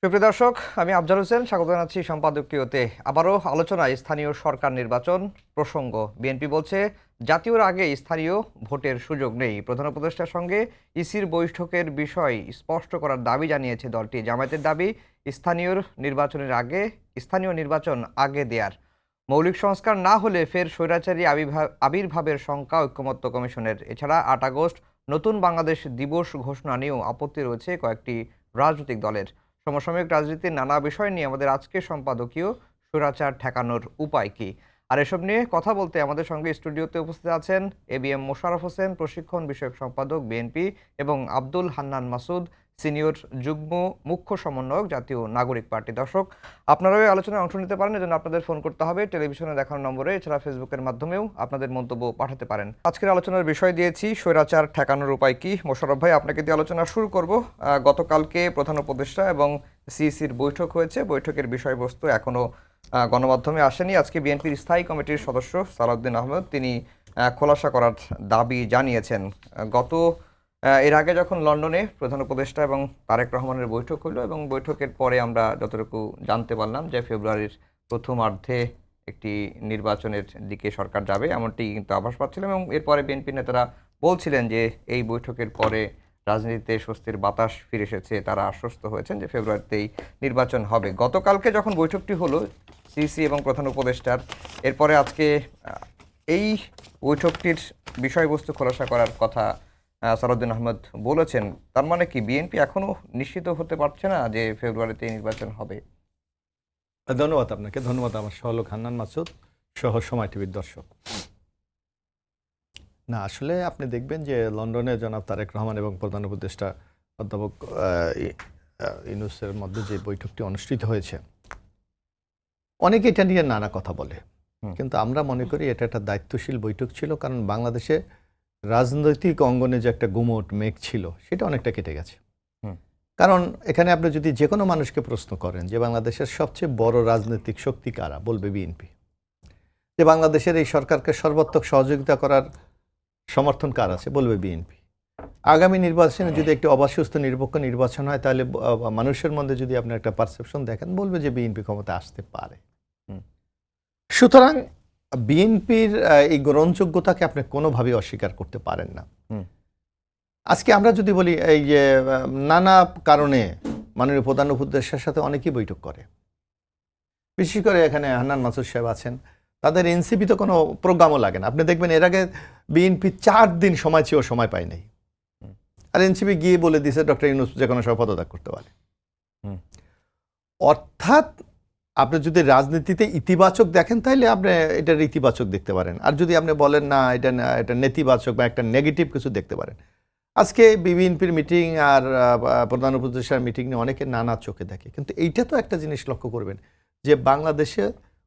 সুপ্রিয় দর্শক, আমি আফজাল হোসেন স্বাগত জানাচ্ছি সম্পাদকীয়তে। আবারও আলোচনায় স্থানীয় সরকার নির্বাচন প্রসঙ্গ। বিএনপি বলছে জাতীয়র আগে স্থানীয় ভোটের সুযোগ নেই। প্রধান উপদেষ্টার সঙ্গে ইসির বৈঠকের বিষয় স্পষ্ট করার দাবি জানিয়েছে দলটি। জামায়াতের দাবি স্থানীয় নির্বাচন আগে দেয়ার। মৌলিক সংস্কার না হলে ফের স্বৈরাচারী আবির্ভাবের শঙ্কা ঐকমত্য কমিশনের। এছাড়া ৮ আগস্ট নতুন বাংলাদেশ দিবস ঘোষণা নিয়েও আপত্তি রয়েছে কয়েকটি রাজনৈতিক দলের। সমসাময়িক রাজনীতির নানা বিষয় নিয়ে আমাদের আজকের সম্পাদকীয় স্বৈরাচার ঠেকানোর উপায় কি, আর এসব নিয়ে কথা বলতে আমাদের সঙ্গে স্টুডিওতে উপস্থিত আছেন এবিএম মোশাররফ হোসেন, প্রশিক্ষণ বিষয়ক সম্পাদক বিএনপি, এবং আব্দুল হান্নান মাসুদ, সিনিয়র যুগ্ম মুখ্য সমন্বয়ক, জাতীয় নাগরিক পার্টি। দর্শক, আপনারাও এই আলোচনায় অংশ নিতে পারেন, এজন্য আপনাদের ফোন করতে হবে টেলিভিশনে দেখানো নম্বরে। এছাড়া ফেসবুকের মাধ্যমেও আপনাদের মন্তব্য পাঠাতে পারেন। আজকের আলোচনার বিষয় দিয়েছি স্বৈরাচার ঠেকানোর উপায় কি। মোশাররফ ভাই, আপনাকে দিয়ে আলোচনা শুরু করব। গতকালকে প্রধান উপদেষ্টা এবং সিইসির বৈঠক হয়েছে। বৈঠকের বিষয়বস্তু এখনো গণমাধ্যমে আসেনি। আজকে বিএনপির স্থায়ী কমিটির সদস্য সালাউদ্দিন আহমেদ তিনি খোলাসা করার দাবি জানিয়েছেন। এর আগে যখন লন্ডনে প্রধান উপদেষ্টা এবং তারেক রহমানের বৈঠক হলো, এবং বৈঠকের পরে আমরা যতটুকু জানতে পারলাম যে ফেব্রুয়ারির প্রথমার্ধে একটি নির্বাচনের দিকে সরকার যাবে, এমনটি কিন্তু আভাস পাচ্ছিলাম। এবং এরপরে বিএনপি নেতারা বলছিলেন যে এই বৈঠকের পরে রাজনীতিতে স্বস্তির বাতাস ফিরে এসেছে, তারা আশ্বস্ত হয়েছেন যে ফেব্রুয়ারিতেই নির্বাচন হবে। গতকালকে যখন বৈঠকটি হলো সিসি এবং প্রধান উপদেষ্টার, এরপরে আজকে এই বৈঠকটির বিষয়বস্তু খোলাসা করার কথা সালাউদ্দিন আহমেদ বলেছেন। তার মানে কি বিএনপি এখনো নিশ্চিত হতে পারছে না যে ফেব্রুয়ারিতে নির্বাচন হবে? ধন্যবাদ আপনাকে। ধন্যবাদ আমার সহলোক হান্নান মাসুদ সহ সময় টিভির দর্শক। না, আসলে আপনি দেখবেন যে লন্ডনে জনাব তারেক রহমান এবং প্রধান উপদেষ্টা অধ্যাপক ইউনূসের মধ্যে যে বৈঠকটি অনুষ্ঠিত হয়েছে, অনেকে এটা নিয়ে নানা কথা বলে, কিন্তু আমরা মনে করি এটা একটা দায়িত্বশীল বৈঠক ছিল। কারণ বাংলাদেশে রাজনৈতিক অঙ্গনে যে একটা গুমোট মেঘ ছিল সেটা অনেকটা কেটে গেছে। কারণ এখানে আপনি যদি যে কোনো মানুষকে প্রশ্ন করেন যে বাংলাদেশের সবচেয়ে বড় রাজনৈতিক শক্তি কারা, বলবে বিএনপি। যে বাংলাদেশের এই সরকারকে সর্বাত্মক সহযোগিতা করার সমর্থন কার আছে, বলবে বিএনপি। আগামী নির্বাচনে যদি একটি অবাধ নিরপেক্ষ নির্বাচন হয়, তাহলে মানুষের মধ্যে যদি আপনি একটা পারসেপশন দেখেন, বলবে যে বিএনপি ক্ষমতা আসতে পারে। সুতরাং বিএনপির এই গ্রহণযোগ্যতাকে আপনি কোনোভাবেই অস্বীকার করতে পারেন না। আজকে আমরা যদি বলি, এই যে নানা কারণে মাননীয় প্রধান উপদেষ্টার সাথে অনেকেই বৈঠক করে, বিশেষ করে এখানে হান্নান মাসুদ সাহেব আছেন, তাদের এনসিপিতে কোনো প্রোগ্রামও লাগে না। আপনি দেখবেন এর আগে বিএনপি 4 দিন সময় চেয়েও সময় পায় নাই, আর এনসিপি গিয়ে বলে দিয়েছে ডক্টর ইউনূস যে কোনো সময় পদত্যাগ করতে পারে। অর্থাৎ আপনি যদি রাজনীতিতে ইতিবাচক দেখেন, তাহলে আপনি এটার ইতিবাচক দেখতে পারেন, আর যদি আপনি বলেন না এটা নেতিবাচক বা একটা নেগেটিভ কিছু দেখতে পারেন। আজকে বিএনপির মিটিং আর প্রধান উপদেষ্টার মিটিং নিয়ে অনেকে নানা চোখে দেখে, কিন্তু এইটা তো একটা জিনিস লক্ষ্য করবেন যে বাংলাদেশে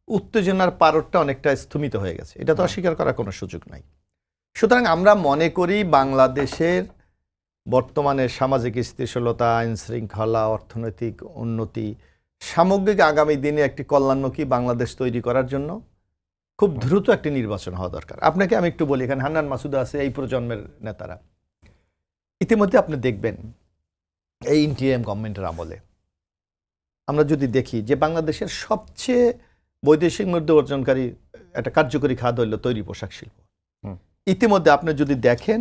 উত্তেজনার পারদটা অনেকটা স্থমিত হয়ে গেছে, এটা তো অস্বীকার করার কোনো সুযোগ নাই। সুতরাং আমরা মনে করি বাংলাদেশের বর্তমানে সামাজিক স্থিতিশীলতা, আইন শৃঙ্খলা, অর্থনৈতিক উন্নতি, সামগ্রিক আগামী দিনে একটি কল্যাণমুখী বাংলাদেশ তৈরি করার জন্য খুব দ্রুত একটি নির্বাচন হওয়া দরকার। আপনাকে আমি একটু বলি, এখানে হান্নান মাসুদ আছে, এই প্রজন্মের নেতারা ইতিমধ্যে আপনি দেখবেন এই ইন্টিএম গভর্নমেন্টের আমলে আমরা যদি দেখি যে বাংলাদেশের সবচেয়ে বৈদেশিক মুদ্রা অর্জনকারী একটা কার্যকরী খাত হইল তৈরি পোশাক শিল্প। ইতিমধ্যে আপনি যদি দেখেন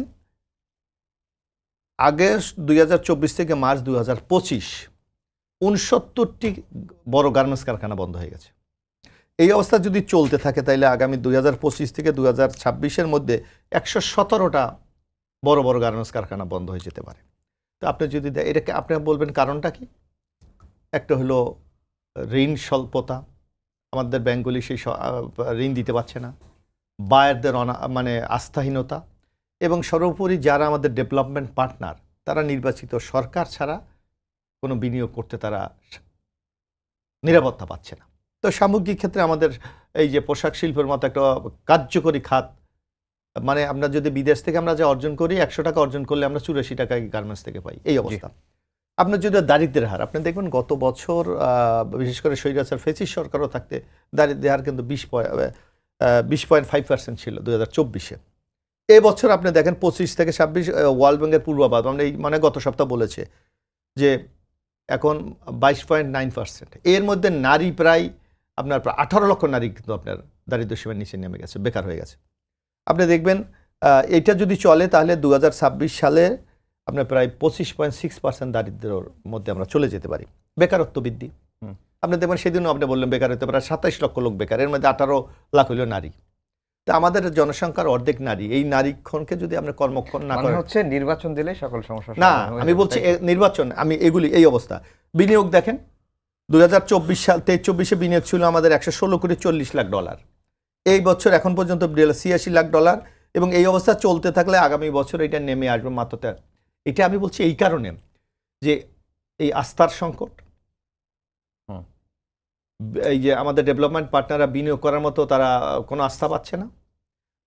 আগস্ট 2024 থেকে মার্চ 2025 69টি বড় গার্মেন্টস কারখানা বন্ধ হয়ে গেছে। এই অবস্থা যদি চলতে থাকে, তাহলে আগামী 2025 থেকে 2026-এর মধ্যে 117টা বড় বড় গার্মেন্টস কারখানা বন্ধ হয়ে যেতে পারে। তো আপনি যদি এটাকে আপনি বলবেন কারণটা কি? একটা হলো ঋণ স্বল্পতা, আমাদের ব্যাংকগুলি সেই ঋণ দিতে পারছে না, বায়ারদের আস্থাহীনতা, এবং সর্বোপরি যারা আমাদের ডেভেলপমেন্ট পার্টনার, তারা নির্বাচিত সরকার ছাড়া কোনো বিনিয়োগ করতে তারা নিরাপত্তা পাচ্ছে না। তো সামগ্রিক ক্ষেত্রে আমাদের এই যে পোশাক শিল্পের মতো একটা কার্যকরী খাত, আমরা যদি বিদেশ থেকে আমরা যা অর্জন করি, 100 টাকা অর্জন করলে আমরা 84 টাকায় গার্মেন্টস থেকে পাই, এই অবস্থা। আপনার যদি দারিদ্র্যের হার আপনি দেখবেন, গত বছর বিশেষ করে স্বৈরাচার ফ্যাসিস্ট সরকারও থাকতে দারিদ্র্যের হার কিন্তু 20.5% ছিল 2024-এ। এই বছর আপনি দেখেন 25 থেকে 26, ওয়ার্ল্ড ব্যাংকের পূর্বাভাস, আমরা এই গত সপ্তাহ বলেছে যে এখন 22.9%। এর মধ্যে নারী প্রায় আপনার 18 লক্ষ নারী কিন্তু আপনার দারিদ্র্য সীমার নিচে নেমে গেছে, বেকার হয়ে গেছে। আপনি দেখবেন এটা যদি চলে তাহলে 2026 সালে আপনার প্রায় 25.6% দারিদ্র্যের মধ্যে আমরা চলে যেতে পারি। বেকারত্ব বৃদ্ধি, আপনি দেখবেন সেদিনও আপনি বললেন বেকার হতে প্রায় 27 লক্ষ লোক বেকার, এর মধ্যে 18 লাখ হইল নারী। তা আমাদের জনসংখ্যার অর্ধেক নারী, এই নারীক্ষণকে যদি আমরা কর্মক্ষণ না করি, হচ্ছে নির্বাচন দিলে সকল সমস্যা না আমি বলছি নির্বাচন, আমি এগুলি এই অবস্থা। বিনিয়োগ দেখেন 2024 সাল 23-24 বিনিয়োগ ছিল আমাদের 116.40 লাখ ডলার, এই বছর এখন পর্যন্ত 86 লাখ ডলার, এবং এই অবস্থা চলতে থাকলে আগামী বছর এটা নেমে আসবে মাত্র। এটা আমি বলছি এই কারণে যে এই আস্থার সংকট, এই যে আমাদের ডেভেলপমেন্ট পার্টনাররা বিনিয়োগ করার মতো তারা কোনো আস্থা পাচ্ছে না,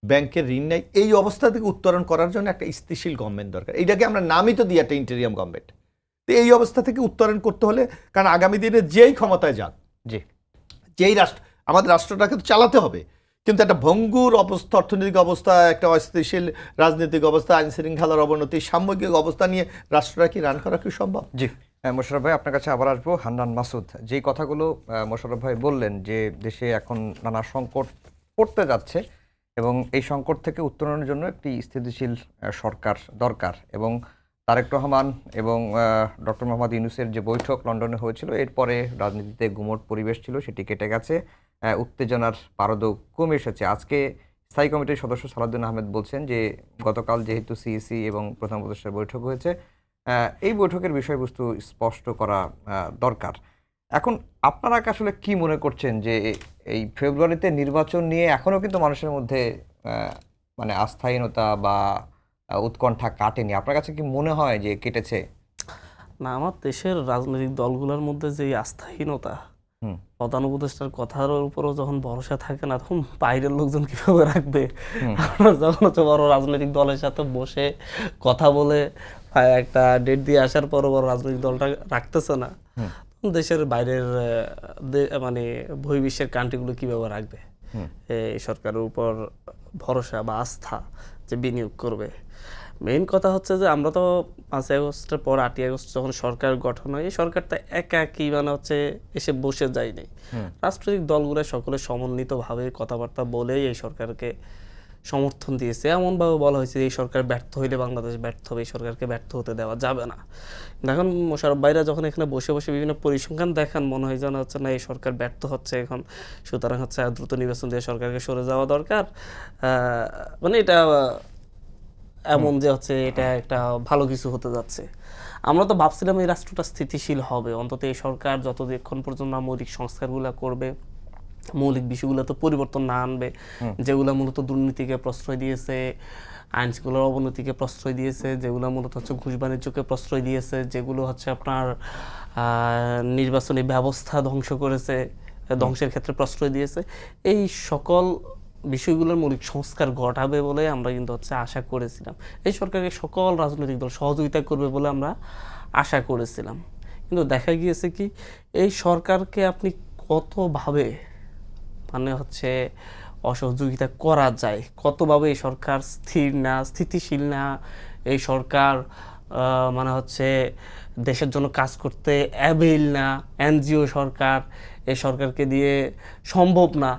ব্যাংকের ঋণ নেই। এই অবস্থা থেকে উত্তরণ করার জন্য একটা স্থিতিশীল গভর্নমেন্ট দরকার। এইটাকে আমরা নামই তো দিই একটা ইন্টেরিয়াম গভর্নমেন্ট। তো এই অবস্থা থেকে উত্তরণ করতে হলে, কারণ আগামী দিনে যেই ক্ষমতায় যাক, যেই রাষ্ট্র, আমাদের রাষ্ট্রটাকে তো চালাতে হবে, কিন্তু একটা ভঙ্গুর অবস্থা, অর্থনৈতিক অবস্থা, একটা অস্থিতিশীল রাজনৈতিক অবস্থা, আইন শৃঙ্খলার অবনতি, সামগ্রিক অবস্থা নিয়ে রাষ্ট্রটা কি রান করা কি সম্ভব? জি, মোশাররফ ভাই আপনার কাছে আবার আসবো। হান্নান মাসুদ, যেই কথাগুলো মোশাররফ ভাই বললেন যে দেশে এখন নানা সংকট পড়তে যাচ্ছে এবং এই সংকট থেকে উত্তরণের জন্য একটি স্থিতিশীল সরকার দরকার, এবং তারেক রহমান এবং ডক্টর মোহাম্মদ ইউনূসের যে বৈঠক লন্ডনে হয়েছিল, এরপরে রাজনীতিতে গুমোট পরিবেশ ছিল, সেটি কেটে গেছে, উত্তেজনার পারদও কমে এসেছে। আজকে স্থায়ী কমিটির সদস্য সালাউদ্দিন আহমেদ বলছেন যে গতকাল যেহেতু সিইসি এবং প্রধান উপদেষ্টার বৈঠক হয়েছে, এই বৈঠকের বিষয়বস্তু স্পষ্ট করা দরকার। এখন আপনারা আসলে কি মনে করছেন যে এই ফেব্রুয়ারিতে নির্বাচন নিয়ে এখনও কিন্তু মানুষের মধ্যে মানে আস্থাহীনতা বা উৎকণ্ঠা কাটেনি? আপনার কাছে কি মনে হয় যে কেটেছে? না, আমার দেশের রাজনৈতিক দলগুলোর মধ্যে যে আস্থাহীনতা, প্রধান উপদেষ্টার কথার উপরও যখন ভরসা থাকে না, তখন বাইরের লোকজন কিভাবে রাখবে? আপনার যখন হচ্ছে বড় রাজনৈতিক দলের সাথে বসে কথা বলে একটা ডেট দিয়ে আসার পরও বড় রাজনৈতিক দলটা রাখতেছে না, দেশের বাইরের মানে বহির্বিশ্বের কান্ট্রিগুলো কিভাবে রাখবে এই সরকারের উপর ভরসা বা আস্থা যে বিনিয়োগ করবে? মেইন কথা হচ্ছে যে আমরা তো 5ই আগস্টের পর 8ই আগস্ট যখন সরকার গঠন হয়, এই সরকারটা একাকী মানে হচ্ছে এসে বসে যায়নি। রাজনৈতিক দলগুলো সকলে সমন্বিতভাবে কথাবার্তা বলেই এই সরকারকে সমর্থন দিয়েছে। এমনভাবে বলা হয়েছে এই সরকার ব্যর্থ হইলে বাংলাদেশ ব্যর্থ হবে, এই সরকারকে ব্যর্থ হতে দেওয়া যাবে না। দেখুন মোশাররফ ভাইরা যখন এখানে বসে বসে বিভিন্ন পরিসংখ্যান দেখান, মনে হয় যেন হচ্ছে না এই সরকার ব্যর্থ হচ্ছে এখন, সুতরাং হচ্ছে দ্রুত নির্বাচন দিয়ে সরকারকে সরে যাওয়া দরকার। মানে এটা এমন যে হচ্ছে এটা একটা ভালো কিছু হতে যাচ্ছে। আমরা তো ভাবছিলাম এই রাষ্ট্রটা স্থিতিশীল হবে, অন্তত এই সরকার যতক্ষণ পর্যন্ত না মৌলিক সংস্কারগুলো করবে, মৌলিক বিষয়গুলো তো পরিবর্তন না আনবে, যেগুলো মূলত দুর্নীতিকে প্রশ্রয় দিয়েছে, আইন শৃঙ্খলার অবনতিকে প্রশ্রয় দিয়েছে, যেগুলো মূলত হচ্ছে ঘুষ বাণিজ্যকে প্রশ্রয় দিয়েছে, যেগুলো হচ্ছে আপনার নির্বাচনী ব্যবস্থা ধ্বংস করেছে, ধ্বংসের ক্ষেত্রে প্রশ্রয় দিয়েছে, এই সকল বিষয়গুলোর মৌলিক সংস্কার ঘটাবে বলে আমরা কিন্তু হচ্ছে আশা করেছিলাম। এই সরকারকে সকল রাজনৈতিক দল সহযোগিতা করবে বলে আমরা আশা করেছিলাম। কিন্তু দেখা গিয়েছে কি, এই সরকারকে আপনি কতভাবে মানে হচ্ছে অসহযোগিতা করা যায়, কতভাবে এই সরকার স্থির না, স্থিতিশীল না, এই সরকার মানে হচ্ছে দেশের জন্য কাজ করতে অ্যাবেল না, এনজিও সরকার, এই সরকারকে দিয়ে সম্ভব না,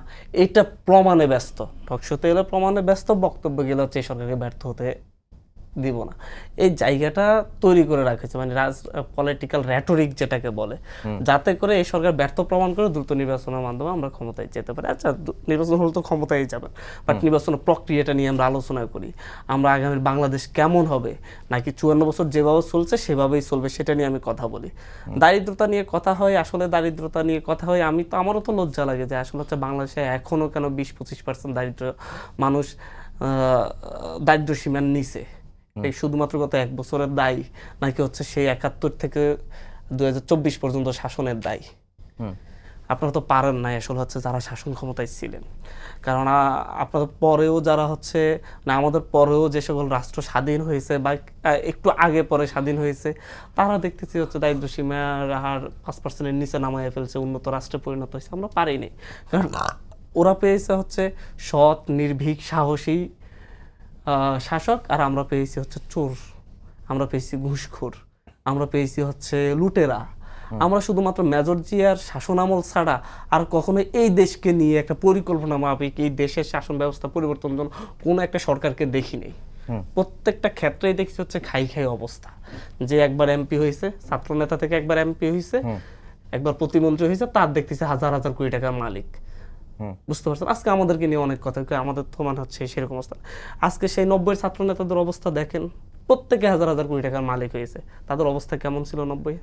এটা প্রমাণে ব্যস্ত। টকশোতে এলে প্রমাণে ব্যস্ত, বক্তব্য গেলে হচ্ছে এই সরকারকে ব্যর্থ হতে দিব না, এই জায়গাটা তৈরি করে রাখেছে, মানে পলিটিক্যাল র্যাটরিক যেটাকে বলে, যাতে করে এই সরকার ব্যর্থ প্রমাণ করে দ্রুত নির্বাচনের মাধ্যমে আমরা ক্ষমতায় যেতে পারি। আচ্ছা, নির্বাচন হলে তো ক্ষমতায় যাবেন, বাট নির্বাচনের প্রক্রিয়াটা নিয়ে আমরা আলোচনা করি। আমরা আগামী বাংলাদেশ কেমন হবে, নাকি 54 বছর যেভাবে চলছে সেভাবেই চলবে, সেটা নিয়ে আমি কথা বলি। দারিদ্রতা নিয়ে কথা হয়, আসলে দারিদ্রতা নিয়ে কথা হয়, আমারও তো লজ্জা লাগে যে আসলে হচ্ছে বাংলাদেশে এখনও কেন 20-25% দারিদ্র মানুষ দারিদ্র সীমার নিচে। এই শুধুমাত্র গত 1 বছরের দায়ী, নাকি হচ্ছে সেই 71 থেকে 2024 পর্যন্ত শাসনের দায়ী? আপনারা তো পারেন না আসলে হচ্ছে যারা শাসন ক্ষমতায় ছিলেন, কারণ আপনাদের পরেও যারা হচ্ছে না, আমাদের পরেও যে সকল রাষ্ট্র স্বাধীন হয়েছে বা একটু আগে পরে স্বাধীন হয়েছে, তারা দেখতেছি হচ্ছে দারিদ্র সীমার হার 5%-এর নিচে নামায় ফেলছে, উন্নত রাষ্ট্রে পরিণত হয়েছে। আমরা পারিনি, কারণ ওরা পেয়েছে হচ্ছে সৎ, নির্ভীক, সাহসী শাসক, আর আমরা পেয়েছি হচ্ছে চোর, আমরা পেয়েছি ঘুষখোর, আমরা পেয়েছি হচ্ছে লুটেরা, আমরা শুধুমাত্র মেজর জিয়ার শাসন আমল ছাড়া আর কখনো এই দেশকে নিয়ে একটা পরিকল্পনা মাফিক এই দেশের শাসন ব্যবস্থা পরিবর্তনের জন্য কোনো একটা সরকারকে দেখিনি। প্রত্যেকটা ক্ষেত্রেই দেখছি হচ্ছে খাই খাই অবস্থা, যে একবার এমপি হয়েছে, ছাত্র নেতা থেকে একবার এমপি হয়েছে, একবার প্রতিমন্ত্রী হয়েছে, তার দেখতেছে হাজার হাজার কোটি টাকার মালিক। বুঝতে পারছেন? আজকে আমাদেরকে নিয়ে অনেক কথা, আমাদের তো মানে হচ্ছে সেরকম অবস্থা। আজকে সেই 90 ছাত্র নেতাদের অবস্থা দেখেন, প্রত্যেকে হাজার হাজার কোটি টাকার মালিক হয়েছে। তাদের অবস্থা কেমন ছিল 90?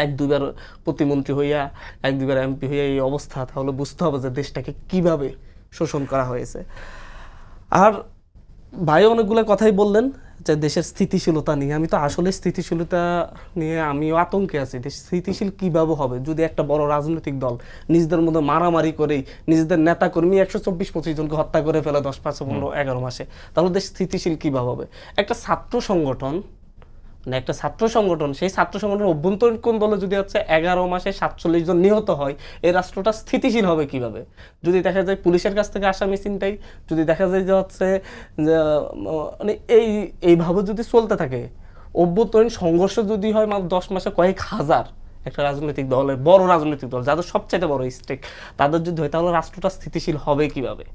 এক দুইবার প্রতিমন্ত্রী হইয়া, এক দুইবার এমপি হইয়া এই অবস্থা, তাহলে বুঝতে হবে যে দেশটাকে কিভাবে শোষণ করা হয়েছে। আর ভাই অনেকগুলো কথাই বললেন যে দেশের স্থিতিশীলতা নিয়ে। আমি তো আসলে স্থিতিশীলতা নিয়ে আমিও আতঙ্কে আছি। দেশ স্থিতিশীল কিভাবে হবে যদি একটা বড় রাজনৈতিক দল নিজেদের মধ্যে মারামারি করেই নিজেদের নেতা কর্মী 124-25 জনকে হত্যা করে ফেলে 10, 5, 15, 11 মাসে, তাহলে দেশ স্থিতিশীল কিভাবে হবে? একটা ছাত্র সংগঠন, মানে একটা ছাত্র সংগঠন, সেই ছাত্র সংগঠনের অভ্যন্তরীণ কোন দলে যদি হচ্ছে 11 মাসে 47 জন নিহত হয়, এই রাষ্ট্রটা স্থিতিশীল হবে কিভাবে? যদি দেখা যায় পুলিশের কাছ থেকে আসা মেশিনটাই, যদি দেখা যায় যে হচ্ছে মানে এইভাবে যদি চলতে থাকে, অভ্যন্তরীণ সংঘর্ষ যদি হয় মাত্র 10 মাসে কয়েক হাজার একটা রাজনৈতিক দলের, বড় রাজনৈতিক দল যাদের সবচাইতে বড় স্টেক, তাদের যদি হয়, তাহলে রাষ্ট্রটা স্থিতিশীল হবে কিভাবে?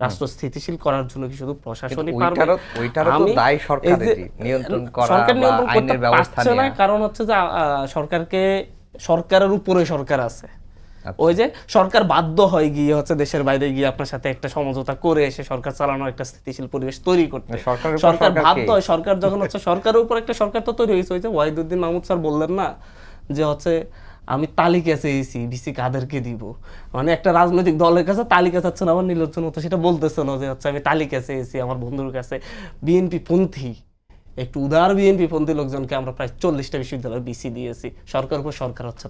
রাষ্ট্র স্থিতিশীল করার জন্য কি শুধু প্রশাসনই পারবে? ওইটারও তো দায় সরকারেরই, নিয়ন্ত্রণ করা বা আইনের ব্যবস্থা নেওয়া। কারণ হচ্ছে যে সরকারের উপরে সরকার আছে। ওই যে সরকার বাধ্য হয় গিয়ে হচ্ছে দেশের বাইরে গিয়ে আপনার সাথে একটা সমঝোতা করে এসে সরকার চালানোর একটা স্থিতিশীল পরিবেশ তৈরি করতে। সরকার বাধ্য হয়, সরকার যখন হচ্ছে সরকারের উপর একটা সরকার তো তৈরি হয়েছে। ওই যে ওয়াহিদুদ্দিন মাহমুদ স্যার বললেন না যে হচ্ছে আমি তালিকা চেয়েছি, ডিসি কাদেরকে দিব, মানে একটা রাজনৈতিক দলের কাছে তালিকা চাচ্ছেন, আমার নির্লজ্জন মতো সেটা বলতেছে না যে হচ্ছে আমি তালিকা চেয়েছি আমার বন্ধুর কাছে। বিএনপি পন্থী, একটু উদার বিএনপি পন্থী লোকজনকে আমরা প্রায় 40টা বিশ্ববিদ্যালয়ে বিসি দিয়েছি। সরকার উপর সরকার হচ্ছে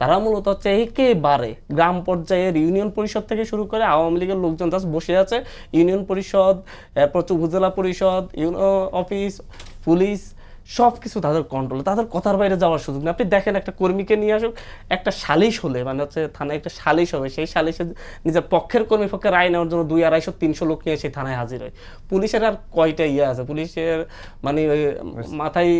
তারা মূলত হচ্ছে একেবারে গ্রাম পর্যায়ের ইউনিয়ন পরিষদ থেকে শুরু করে আওয়ামী লীগের লোকজন জাস্ট বসে আছে। ইউনিয়ন পরিষদ, এরপর উপজেলা পরিষদ, অফিস, পুলিশ, সব কিছু তাদের কন্ট্রোলে, তাদের কথার বাইরে যাওয়ার সুযোগ নেই। আপনি দেখেন একটা কর্মীকে নিয়ে আসুক, একটা সালিশ হলে মানে হচ্ছে থানায় একটা সালিশ হবে, সেই সালিশে নিজের পক্ষের কর্মী পক্ষে রায় নেওয়ার জন্য 200, 250, 300 লোক নিয়ে সেই থানায় হাজির হয়। পুলিশের আর কয়টা আছে? পুলিশের মানে মাথায়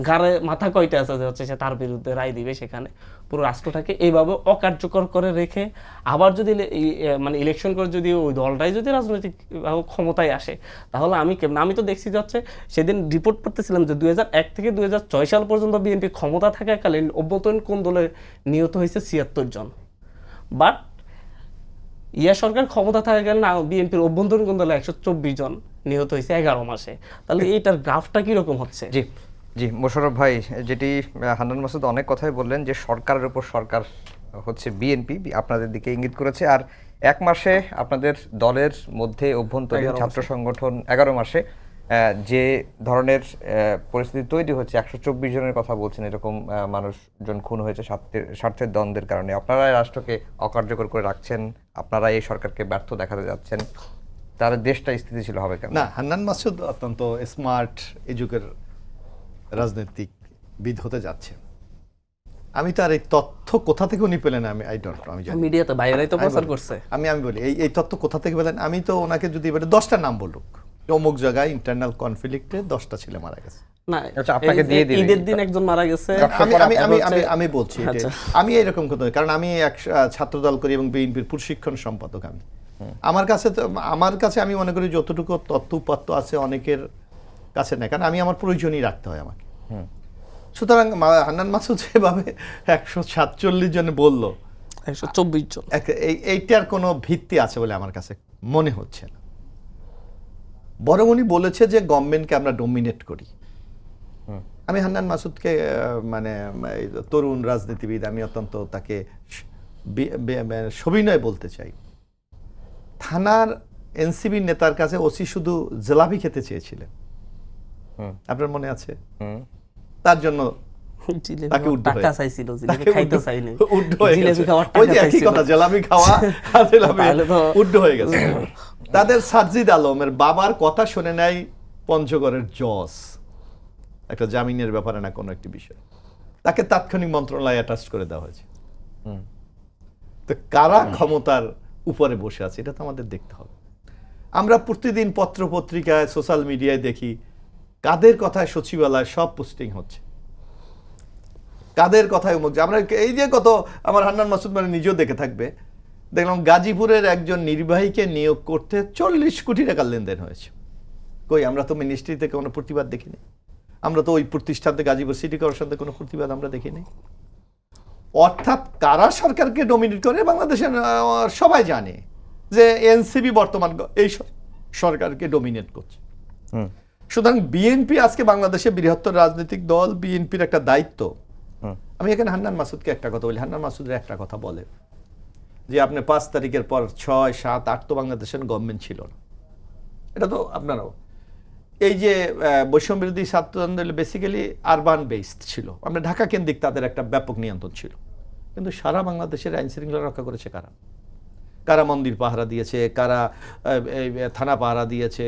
ঘাড়ে মাথা কয়টা আছে যে হচ্ছে সে তার বিরুদ্ধে রায় দিবে? সেখানে পুরো রাষ্ট্রটাকে এইভাবে অকার্যকর করে রেখে আবার যদি মানে ইলেকশন করে যদি ওই দলটাই যদি রাজনৈতিক ক্ষমতায় আসে, তাহলে আমি তো দেখছি যাচ্ছে সেদিন রিপোর্ট করতেছিলাম যে 2001 থেকে 2006 সাল পর্যন্ত বিএনপি ক্ষমতা থাকাকালীন অভ্যন্তরীণ কোন দলে নিহত হয়েছে 76 জন। বাট সরকার ক্ষমতা থাকাকালীন বিএনপির অভ্যন্তরীণ কোন দলে 124 জন নিহত হয়েছে 11 মাসে। তাহলে এইটার গ্রাফটা কিরকম হচ্ছে? জি মোশাররফ ভাই, যেটি হান্নান মাসুদ অনেক কথাই বললেন যে সরকারের উপর সরকার হচ্ছে বিএনপি আপনাদের দিকে ইঙ্গিত করেছে, আর 1 মাসে আপনাদের দলের মধ্যে অভ্যন্তরীণ ছাত্র সংগঠন 11 মাসে যে ধরনের পরিস্থিতি তৈরি হচ্ছে, 124 জনের কথা বলছেন, এরকম মানুষজন খুন হয়েছে স্বার্থের দ্বন্দ্বের কারণে। আপনারা রাষ্ট্রকে অকার্যকর করে রাখছেন, আপনারা এই সরকারকে ব্যর্থ দেখাতে যাচ্ছেন, তাহলে দেশটা স্থিতিশীল হবে কেন? না, হান্নান মাসুদ অত্যন্ত স্মার্ট এই যুগের রাজনীতিবিদ হতে যাচ্ছে। আমি তার এই তথ্য কোথা থেকে উনি পেলেন আমি জানি মিডিয়াতে বাইরেই তো প্রচার করছে। আমি বলি এই তথ্য কোথা থেকে পেলেন? আমি তো ওনাকে যদি এবারে 10টা নাম বলুক, অমুক জায়গায় ইন্টারনাল কনফ্লিক্টে 10টা ছেলে মারা গেছে, না আপনাকে দিয়ে দিই, ঈদের দিন একজন মারা গেছে। আমি বলছি আমি এরকম কথা, কারণ আমি এক ছাত্র দল করি এবং বিএনপির প্রশিক্ষণ সম্পাদক। আমি আমার কাছে আমি মনে করি যতটুকু তথ্য উপাত্ত আছে অনেকের কাছে নেই, কারণ আমি আমার প্রয়োজনই রাখতে হয় আমাকে। সুতরাং হান্নান মাসুদ যেভাবে 147 জনে বললো, 124 জন, এইটার কোনো ভিত্তি আছে বলে আমার কাছে মনে হচ্ছে না। বরং উনি বলেছে যে গভর্নমেন্টকে আমরা ডমিনেট করি। আমি হান্নান মাসুদকে মানে তরুণ রাজনীতিবিদ, আমি অত্যন্ত তাকে সবিনয় বলতে চাই। থানার এনসিবি নেতার কাছে ওসি শুধু জিলাপি খেতে চেয়েছিলেন, আপনার মনে আছে? তার জন্য তাকে টাকা চাইছিল, জিলাপি খাইতে চাইনি, জিলাপি খাওয়ার টাকা চাইছিল। ওই যে একই কথা, জিলাপি খাওয়া আর জিলাপি উড্ড হয়ে গেছে। তাদের সাজিদ আলমের বাবার কথা শুনে নাই পঞ্চগড়ের জজ, একটা জামিনের ব্যাপারে না কোনো একটি বিষয়, তাকে তাৎক্ষণিক মন্ত্রণালয়ে অ্যাটাচ করে দেওয়া হয়েছে। তো কারা ক্ষমতার উপরে বসে আছে এটা তো আমাদের দেখতে হবে। আমরা প্রতিদিন পত্র পত্রিকায় সোশ্যাল মিডিয়ায় দেখি কাদের কথায় সচিবালয় সব পোস্টিং হচ্ছে। কাদের কথায় অমুক আমরা এই যে কত আমার হান্নান মাসুদ মানে নিজেও দেখে থাকবে, দেখলাম গাজীপুরের একজন নির্বাহীকে নিয়োগ করতে 40 কোটি টাকার লেনদেন হয়েছে। কই আমরা তো মিনিস্ট্রি থেকে কোনো প্রতিবাদ দেখিনি, আমরা তো ওই প্রতিষ্ঠান থেকে গাজীপুর সিটি কর্পোরেশন থেকে কোনো প্রতিবাদ আমরা দেখিনি। অর্থাৎ কারা সরকারকে ডমিনেট করে বাংলাদেশের সবাই জানে যে এনসিপি বর্তমান এই সরকারকে ডমিনেট করছে। সুতরাং বিএনপি আজকে বাংলাদেশে বৃহত্তর রাজনৈতিক দল, বিএনপির একটা দায়িত্ব। আমি এখানে হান্নান মাসুদকে একটা কথা বলি, হান্নান মাসুদের একটা কথা বলে যে আপনি 5 তারিখের পর 6, 7, 8 তো বাংলাদেশের গভর্নমেন্ট ছিল না, এটা তো আপনারাও এই যে বৈষম্য বিরোধী ছাত্র আন্দোলন বেসিক্যালি আরবান বেসড ছিল, আমরা ঢাকা কেন্দ্রিক তাদের একটা ব্যাপক নিয়ন্ত্রণ ছিল, কিন্তু সারা বাংলাদেশের আইন শৃঙ্খলা রক্ষা করেছে কারা? কারা মন্দির পাহারা দিয়েছে, কারা থানা পাহারা দিয়েছে,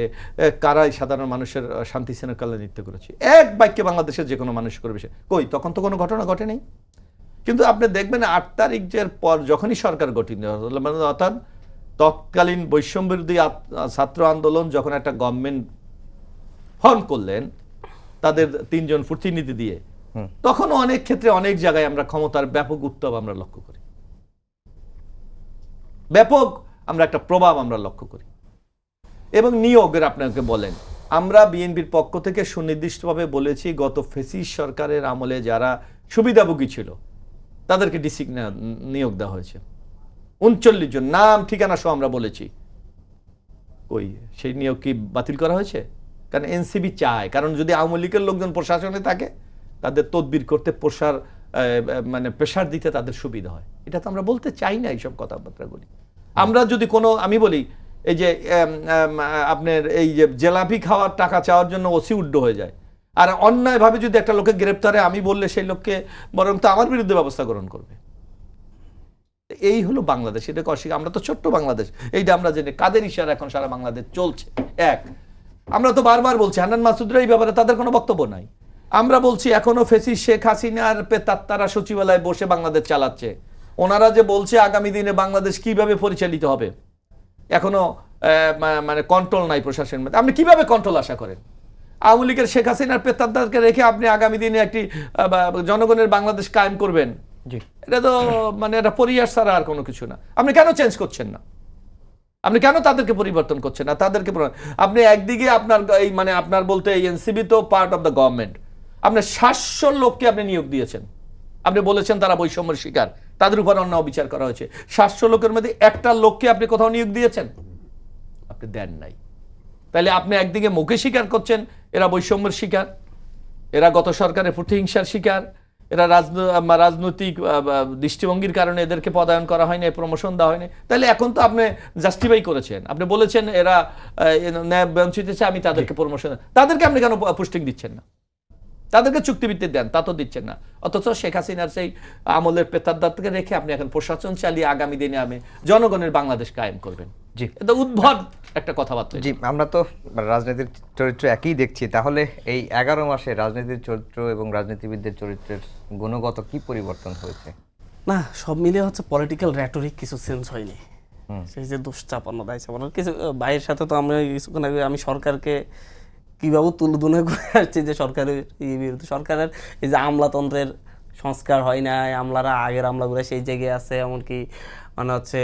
কারাই সাধারণ মানুষের শান্তি শৃঙ্খলা নৃত্য করেছে। এক বাক্যে বাংলাদেশের যে কোনো মানুষ করবে সে কই, তখন তো কোনো ঘটনা ঘটে নেই। কিন্তু আপনি দেখবেন 8 তারিখের পর যখনই সরকার গঠিত হলো, মানে অর্থাৎ তৎকালীন বৈষম্য বিরোধী ছাত্র আন্দোলন যখন একটা গভর্নমেন্ট ফর্ম করলেন তাদের 3 জন প্রতিনিধি দিয়ে, তখন অনেক ক্ষেত্রে অনেক জায়গায় আমরা ক্ষমতার ব্যাপক উত্তাপ আমরা লক্ষ্য করি, ব্যাপক আমরা একটা প্রভাব আমরা লক্ষ্য করি। এবং নিয়োগের আপনাকে বলেন, আমরা বিএনপির পক্ষ থেকে সুনির্দিষ্টভাবে বলেছি গত ফেসিস সরকারের আমলে যারা সুবিধাভোগী ছিল তাদেরকে ডিসি নিয়োগ দেওয়া হয়েছে 39 জন, নাম ঠিকানা সহ আমরা বলেছি। ওই সেই নিয়োগ কি বাতিল করা হয়েছে? কারণ এনসিবি চায়, কারণ যদি আওয়ামী লীগের লোকজন প্রশাসনে থাকে তাদের তদবির করতে মানে প্রেশার দিতে তাদের সুবিধা হয়। এটা তো আমরা বলতে চাই না এইসব কথাবার্তাগুলি। আমরা যদি কোনো, আমি বলি এই যে আপনার এই যে জেলাপি খাওয়ার টাকা চাওয়ার জন্য ওসি উড্ড হয়ে যায়, আর অন্যায়ভাবে যদি একটা লোকে গ্রেপ্তারে আমি বললে সেই লোককে বরং তো আমার বিরুদ্ধে ব্যবস্থা গ্রহণ করবে। এই হলো বাংলাদেশ, এটা অস্বীকার। আমরা তো ছোট্ট বাংলাদেশ, এইটা আমরা জেনে কাদের ইশারা এখন সারা বাংলাদেশ চলছে। এক, আমরা তো বারবার বলছি হান্নান মাসুদরা এই ব্যাপারে তাদের কোনো বক্তব্য নাই। আমরা বলছি এখনো ফেসিস শেখ হাসিনার পেতাত্তারা সচিবালয়ে বসে বাংলাদেশ চালাচ্ছে। ওনারা যে বলছে আগামী দিনে বাংলাদেশ কিভাবে পরিচালিত হবে, এখনো মানে কন্ট্রোল নাই প্রশাসনের মধ্যে। আপনি কিভাবে কন্ট্রোল আশা করেন? আওয়ামী লীগের শেখ হাসিনার পেতাত্তারকে রেখে আপনি আগামী দিনে একটি জনগণের বাংলাদেশ কায়েম করবেন? এটা তো মানে এটা পরিহাস ছাড়া আর কোনো কিছু না। আপনি কেন চেঞ্জ করছেন না? আপনি কেন তাদেরকে পরিবর্তন করছেন না? তাদেরকে আপনি একদিকে আপনার এই মানে আপনার বলতে এই এনসিবি তো পার্ট অফ দ্য গভর্নমেন্ট, আপনি 700 লোককে আপনি নিয়োগ দিয়েছেন, আপনি বলেছেন তারা বৈষম্যের শিকার, তাদের উপর অন্যায় বিচার করা হয়েছে। 700 লোকের মধ্যে একটা লোককে আপনি কোথাও নিয়োগ দিয়েছেন? আপনি দেন নাই। তাহলে আপনি একদিকে মুখে স্বীকার করছেন এরা বৈষম্যের শিকার, এরা গত সরকারের প্রতিহিংসার শিকার, এরা রাজনৈতিক দৃষ্টিভঙ্গির কারণে এদেরকে পদায়ন করা হয়নি, প্রমোশন দেওয়া হয়নি। তাহলে এখন তো আপনি জাস্টিফাই করেছেন, আপনি বলেছেন এরা ন্যায় বঞ্চিত, আমি তাদেরকে প্রমোশন, তাদেরকে আপনি কেন পোস্টিং দিচ্ছেন না? তাদেরকে চুক্তিভিত্তিক দেন, তা তো দিচ্ছেন না। অথচ শেখ হাসিনার সেই আমলের পেতাদারকে রেখে আপনি এখন প্রশাসন চালিয়ে আগামী দিনে আমি জনগণের বাংলাদেশ কায়েম করবেন। জি, এটা উদ্ভট একটা কথাবার্তা। জি, আমরা তো রাজনীতির চরিত্র একই দেখছি, তাহলে এই 11 মাসে রাজনীতির চরিত্র এবং রাজনীতিবিদদের চরিত্রের গুণগত কি পরিবর্তন হয়েছে? না, সব মিলিয়ে হচ্ছে পলিটিক্যাল র্যাটরিক কিছু চেঞ্জ হয়নি। সেই যে দুশ্চাপান্ন দায় চাপানো কিছু ভাইয়ের সাথে তো আমরা কিছুক্ষণ আগে আমি সরকারকে কীভাবে তুলুদুনে করে আসছি যে সরকারের বিরুদ্ধে, সরকারের এই যে আমলাতন্ত্রের সংস্কার হয় না, আমলারা আগের আমলাগুলো সেই জায়গায় আছে, এমনকি মানে হচ্ছে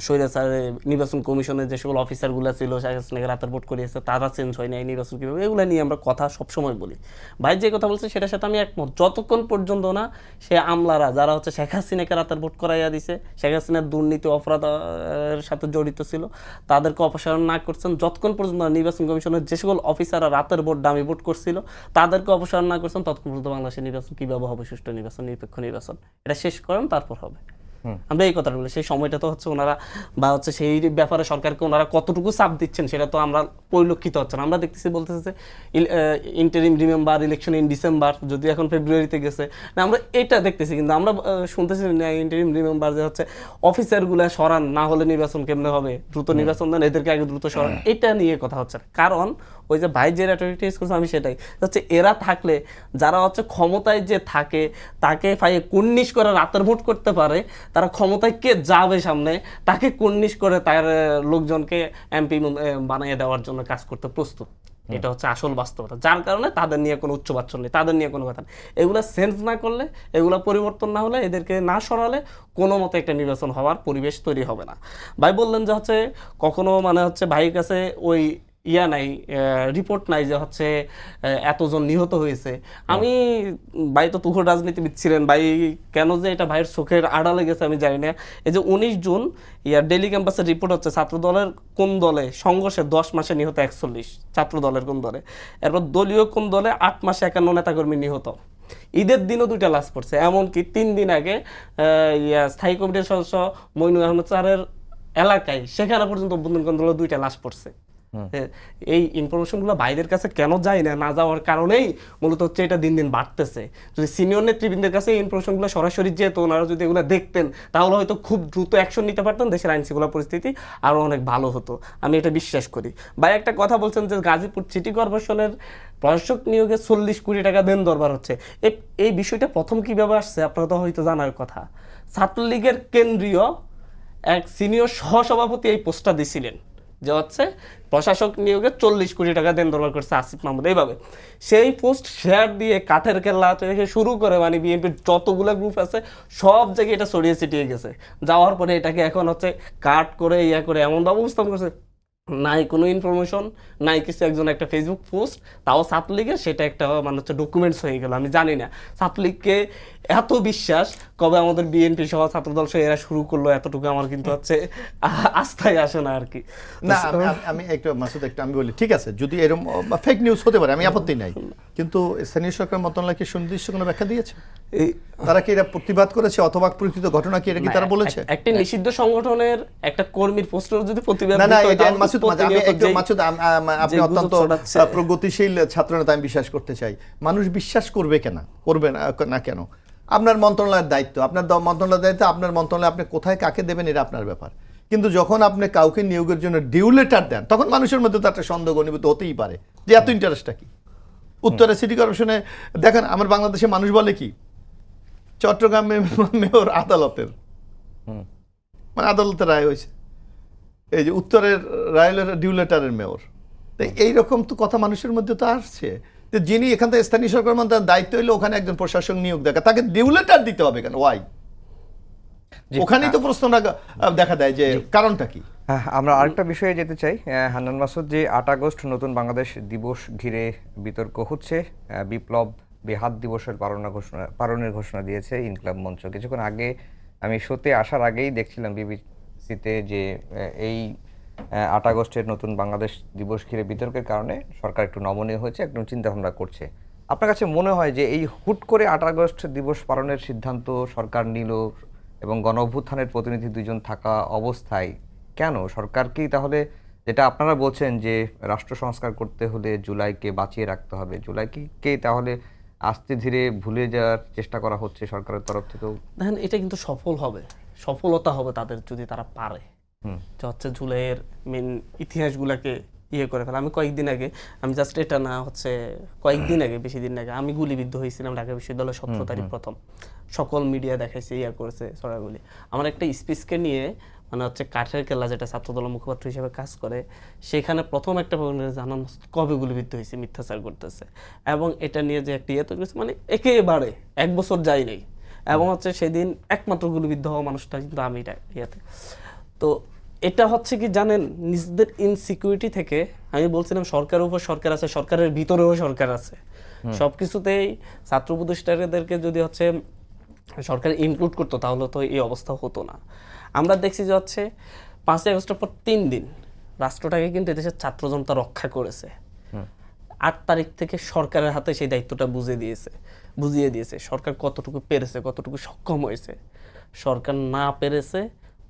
স্বৈরাচার নির্বাচন কমিশনের যে সকল অফিসারগুলো ছিল শেখ হাসিনাকে রাতের ভোট করিয়েছে তারা চেঞ্জ হয় না, এই নির্বাচন কীভাবে, এগুলো নিয়ে আমরা কথা সবসময় বলি। ভাই যে কথা বলছে সেটার সাথে আমি একমত, যতক্ষণ পর্যন্ত না সে আমলারা যারা হচ্ছে শেখ হাসিনাকে রাতের ভোট করাইয়া দিছে, শেখ হাসিনার দুর্নীতি অপরাধের সাথে জড়িত ছিল তাদেরকে অপসারণ না করছেন, যতক্ষণ পর্যন্ত নির্বাচন কমিশনের যে সকল অফিসাররা রাতের ভোট দামি ভোট করছিল তাদেরকে অপসারণ না করছেন, ততক্ষণ পর্যন্ত বাংলাদেশের নির্বাচন কীভাবে হবে সুষ্ঠু নির্বাচন, নিরপেক্ষ নির্বাচন, এটা শেষ করেন তারপর হবে। আমরা এই কথাটা বলি, সেই সময়টা তো হচ্ছে ওনারা বা হচ্ছে সেই ব্যাপারে সরকারকে ওনারা কতটুকু চাপ দিচ্ছেন সেটা তো আমরা পরিলক্ষিত হচ্ছে না। আমরা দেখতেছি বলতেছে যে interim remember election in December, যদি এখন ফেব্রুয়ারিতে গেছে না, আমরা এটা দেখতেছি, কিন্তু আমরা শুনতেছি না ইন্টারিম রিমেম্বার যে হচ্ছে অফিসারগুলো সরান, না হলে নির্বাচন কেমনে হবে, দ্রুত নির্বাচন দেন, এদেরকে আগে দ্রুত সরান, এটা নিয়ে কথা হচ্ছে না। কারণ ওই যে ভাই যে রেটরিকটা ইউজ করছে আমি সেটাই হচ্ছে, এরা থাকলে যারা হচ্ছে ক্ষমতায় যে থাকে তাকে ফাইয়ে কুন্নিশ করে রাতের ভোট করতে পারে, তারা ক্ষমতায় কে যাবে সামনে তাকে কুন্নিশ করে তার লোকজনকে এমপি বানিয়ে দেওয়ার জন্য কাজ করতে প্রস্তুত। এটা হচ্ছে আসল বাস্তবতা, যার কারণে তাদের নিয়ে কোনো উচ্চবাচ্য নেই, তাদের নিয়ে কোনো কথা নেই। এগুলা সেন্স না করলে, এগুলা পরিবর্তন না হলে, এদেরকে না সরালে কোনো মতে একটা নির্বাচন হওয়ার পরিবেশ তৈরি হবে না। ভাই বললেন যে হচ্ছে কখনো মানে হচ্ছে ভাইয়ের কাছে ওই নাই, রিপোর্ট নাই যে হচ্ছে এতজন নিহত হয়েছে। আমি ভাই তো তুখোড় রাজনীতিবিদ ছিলেন, ভাই কেন যে এটা ভাইয়ের চোখের আড়ালে গেছে আমি জানি না। এই যে 19 জুন ডেইলি ক্যাম্পাসের রিপোর্ট হচ্ছে ছাত্র দলের কোন দলে সংঘর্ষে 10 মাসে নিহত 41, ছাত্র দলের কোন দলে, এরপর দলীয় কোন দলে 8 মাসে 51 নেতাকর্মী নিহত। ঈদের দিনও 2টা লাশ পড়ছে, এমনকি 3 দিন আগে স্থায়ী কমিটির সদস্য মইনুল আহমেদ স্যারের এলাকায় সেখানে পর্যন্ত অভ্যন্তরীণ দলের 2টা লাশ পড়ছে। এই ইনফরমেশনগুলো বাইরের কাছে কেন যায় না, না যাওয়ার কারণেই মূলত হচ্ছে এটা দিন দিন বাড়তেছে। যদি সিনিয়র নেতৃবৃন্দের কাছে এই ইনফরমেশনগুলো সরাসরি যেত, ওনারা যদি এগুলো দেখতেন, তাহলে হয়তো খুব দ্রুত অ্যাকশন নিতে পারতেন, দেশের আইনশৃঙ্খলা পরিস্থিতি আরও অনেক ভালো হতো, আমি এটা বিশ্বাস করি। ভাই একটা কথা বলছেন যে গাজীপুর সিটি কর্পোরেশনের প্রশাসক নিয়োগে 40 কোটি টাকা দেন দরবার হচ্ছে। এই বিষয়টা প্রথম কীভাবে আসছে আপনারা তো হয়তো জানার কথা। ছাত্রলীগের কেন্দ্রীয় এক সিনিয়র সহসভাপতি এই পোস্টটা দিছিলেন যে হচ্ছে প্রশাসক নিয়োগে 40 কোটি টাকা দেন দরবার করছে আসিফ মাহমুদ। এইভাবে সেই পোস্ট শেয়ার দিয়ে কাঠের কেল্লা থেকে শুরু করে মানে বিএনপির যতগুলো গ্রুপ আছে সব জায়গায় এটা ছড়িয়ে ছিটিয়ে গেছে। যাওয়ার পরে এটাকে এখন হচ্ছে কাট করে করে এমনভাবে উপস্থাপন করছে, নাই কোনো ইনফরমেশন নাই কিছু, একজন একটা ফেসবুক পোস্ট, তাও ছাত্রলীগের, সেটা একটা মানে হচ্ছে ডকুমেন্টস হয়ে গেল। আমি জানি না ছাত্রলীগকে এত বিশ্বাস কবে আমাদের বিএনপি সহ ছাত্রদল সহ এরা শুরু করলো, এতটুকু আমার কিন্তু হচ্ছে আস্থায় আসে না আর কি। না আমি একটু মাসুদ আমি বলি, ঠিক আছে যদি এরকম ফেক নিউজ হতে পারে, আমি আপত্তি নাই, কিন্তু স্থানীয় সরকার মন্ত্রণালয় কি সুনির্দিষ্ট কোনো ব্যাখ্যা দিয়েছে? তারা কি এটা প্রতিবাদ করেছে অথবা প্রকৃত ঘটনা কি এটা কি তারা বলেছে? একটা নিষিদ্ধ সংগঠনের একটা কর্মীর পোস্টের যদি প্রতিবাদ, না এটা মাসুদ আপনি অত্যন্ত প্রগতিশীল ছাত্রনেতা, আমি বিশ্বাস করতে চাই। মানুষ বিশ্বাস করবে করবে না কেন? আপনার মন্ত্রণালয়ের দায়িত্ব, আপনার মন্ত্রণালয়ের দায়িত্ব, আপনার মন্ত্রণালয় আপনি কোথায় কাকে দেবেন এটা আপনার ব্যাপার। কিন্তু যখন আপনি কাউকে নিয়োগের জন্য ডিউ লেটার দেন, তখন মানুষের মধ্যে তো একটা সন্দেহ ঘনীভূত হতেই পারে যে এত ইন্টারেস্টটা কি। উত্তরে সিটি কর্পোরেশনে দেখেন, আমার বাংলাদেশে মানুষ বলে কি, চট্টগ্রামে মেয়র আদালতের মানে আদালতের রায় হয়েছে, এই যে উত্তরের রায় ডিউ লেটারের মেয়র। তো এইরকম তো কথা মানুষের মধ্যে তো আসছে যে যিনি এখান থেকে স্থানীয় সরকার মন্ত্রণালয়ের দায়িত্ব হইলে ওখানে একজন প্রশাসক নিয়োগ দেখা, তাকে ডিউ লেটার দিতে হবে কেন? ওয়াই? ওখানেই তো প্রশ্নটা দেখা দেয় যে কারণটা কি। হ্যাঁ, আমরা আরেকটা বিষয়ে যেতে চাই। হান্নান মাসুদ, যে 8 আগস্ট নতুন বাংলাদেশ দিবস ঘিরে বিতর্ক হচ্ছে, বিপ্লব বেহাত দিবসের পালনের ঘোষণা দিয়েছে ইনকলাব মঞ্চ। কিছুক্ষণ আগে আমি শোতে আসার আগেই দেখছিলাম বিবিসিতে যে এই 8 আগস্টের নতুন বাংলাদেশ দিবস ঘিরে বিতর্কের কারণে সরকার একটু নমনীয় হয়েছে, একটু চিন্তাভাবনা করছে। আপনার কাছে মনে হয় যে এই হুট করে 8 আগস্ট দিবস পালনের সিদ্ধান্ত সরকার নিল এবং গণ অভ্যুত্থানের প্রতিনিধি 2 জন থাকা অবস্থায় কেন সরকার কি তাহলে, যেটা আপনারা বলছেন যে রাষ্ট্র সংস্কার করতে হলে জুলাইকে বাঁচিয়ে রাখতে হবে, জুলাইকে তাহলে আস্তে ধীরে ভুলে যাওয়ার চেষ্টা করা হচ্ছে সরকারের তরফ থেকেও? দেখেন, এটা কিন্তু সফলতা হবে তাদের যদি তারা পারে যে হচ্ছে জুলাইয়ের মেন ইতিহাসগুলোকে করে ফেলা। আমি কয়েকদিন আগে, আমি জাস্ট এটা না হচ্ছে কয়েকদিন আগে, বেশি দিন আগে আমি গুলিবিদ্ধ হয়েছিলাম ঢাকা বিশ্ববিদ্যালয়ের 17 তারিখ প্রথম, সকল মিডিয়া দেখাইছে, করেছে সরাগুলি। আমার একটা স্পিচকে নিয়ে মানে হচ্ছে কাঠের কেল্লা, যেটা ছাত্রদলের মুখপাত্র হিসেবে কাজ করে, সেখানে প্রথম একটা জানান কবে গুলিবিদ্ধ হয়েছে, মিথ্যাচার করতেছে, এবং এটা নিয়ে যে একটা তৈরি করেছে, মানে একেবারে 1 বছর যাই নাই, এবং হচ্ছে সেদিন একমাত্র গুলিবিদ্ধ হওয়া মানুষটা কিন্তু আমি তো এটা হচ্ছে কি জানেন, নিজেদের ইনসিকিউরিটি থেকে, আমি বলছিলাম সরকারের উপর সরকার আছে, সরকারের ভিতরেও সরকার আছে, সবকিছুতেই ছাত্র প্রতিষ্ঠাতাদেরকে যদি হচ্ছে সরকার ইনক্লুড করতো তাহলে তো এই অবস্থা হতো না। আমরা দেখছি যে হচ্ছে 5 আগস্টের পর 3 দিন রাষ্ট্রটাকে কিন্তু এদেশের ছাত্র জনতা রক্ষা করেছে। 8 তারিখ থেকে সরকারের হাতে সেই দায়িত্বটা বুঝিয়ে দিয়েছে সরকার কতটুকু পেরেছে, কতটুকু সক্ষম হয়েছে। সরকার না পেরেছে